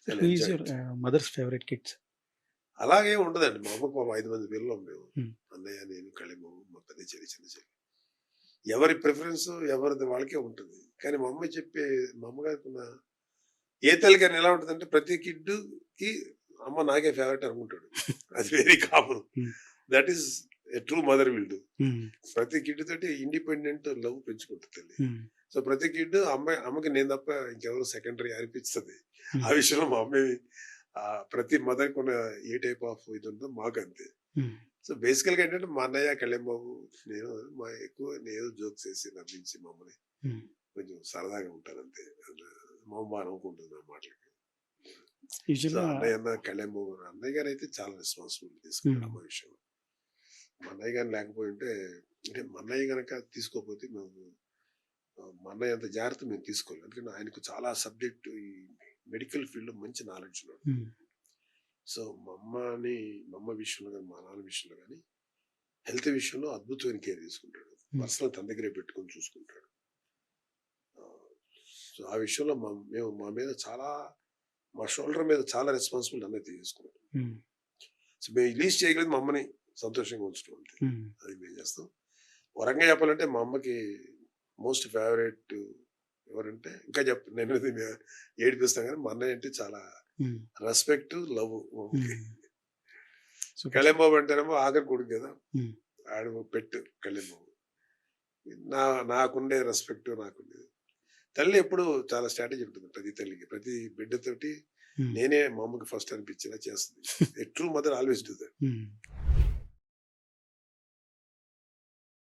చాలా who is enjoy your it. Mother's favourite kids? అలాగే ఉండదండి. మా అమ్మకు పాపం 5 మంది పిల్లలం మేము. హ్మ్. అన్నయ్య, నేను, కళింబాబు, మా పెద్ద చెల్లి, చిన్న చెల్లి. ఎవరి ప్రిఫరెన్స్ ఎవరిది వాళ్ళకే ఉంటుంది. కానీ మా అమ్మగారికున్న ఏ తల్లికైనా ఎలా ఉంటదంటే ప్రతి కిడ్‌కి అమ్మ నాకే ఫేవరెట్ అనుకుంటాడు. అది వెరీ కామన్. హ్మ్. That is a true mother will do. హ్మ్. ప్రతి కిడ్ తోటి ఇండిపెండెంట్ లవ్ పెంచుకుంటది తల్లి. హ్మ్. సో, ప్రతి కిడ్ అమ్మకి నేను తప్ప ఇంకెవరు సెకండరీ అనిపిస్తది. ఆ హ్మ్. విషయంలో మా అమ్మే ప్రతి మదర్‌కున్న ఏ టైప్ ఆఫ్ ఇదుందో మాకంతే. హ్మ్. సో, బేసికల్‌గా ఏంటంటే మా అన్నయ్య, కళ్యాణ్ బాబు, నేను ఎక్కువ జోక్స్ ఏసి నవ్వించి మా అమ్మని హ్మ్. కొంచెం సరదాగా ఉంటానంతే. మా అమ్మ బాగా నవ్వుకుంటుంది నా మాటలకి. సో, యూజువల్‌గా కళ్యాణ్ బాబు అన్నయ్య గారైతే చాలా రెస్పాన్సిబిలిటీ తీసుకుంటాడు హ్మ్. అమ్మ విషయంలో. మా అన్నయ్య గాని లేకపోయుంటే అంటే మా అన్నయ్య గనక తీసుకోకపోతే మేము మా అన్నయ్య అంత జాగ్రత్త మేము తీసుకోలేం. ఎందుకంటే ఆయనకు చాలా సబ్జెక్ట్ ఈ మెడికల్ ఫీల్డ్‌లో మంచి నాలెడ్జ్ ఉన్నాడు. హ్మ్. సో, మా అమ్మ విషయంలో గాని, మా నాన్న విషయంలో గాని హెల్త్ విషయంలో అద్భుతమైన కేర్ తీసుకుంటాడు. హ్మ్. పర్సనల్ తన దగ్గరే పెట్టుకొని చూసుకుంటాడు. ఆహ్, సో, ఆ విషయంలో మా మీద చాలా మా షోల్డర్ మీద చాలా రెస్పాన్సిబిలిటీ అన్నయ్య తీసేసుకున్నాడు. హ్మ్. సో, మేము రిలీజ్ చేయగలిగింది మా అమ్మని సంతోషంగా ఉంచడం అంతే. హ్మ్. అది మేము చేస్తాం. ఓ రకంగా చెప్పాలంటే మా అమ్మకి మోస్ట్ ఫేవరెట్ ఎవరంటే ఇంకా నేను ఇది ఏడిపిస్తాను గానీ మా అన్నయ్య అంటే చాలా హ్మ్. రెస్పెక్ట్, లవ్ మా అమ్మకి. హ్మ్. సూపర్. కళ్యాణ్ బాబు అంటేనేమో ఆఖరి కొడుకు గదా! హ్మ్. ఆడు పెట్టు కళ్యాణ్ బాబు. నా నాకుండే రెస్పెక్ట్ నాకుండేది. తల్లి ఎప్పుడు చాలా స్ట్రాటజీ ఉంటుంది ప్రతి తల్లికి. ప్రతి బిడ్డతోటి హ్మ్. నేనే మా అమ్మకి ఫస్ట్ అనిపించేలా చేస్తది. A true mother always do that. హ్మ్.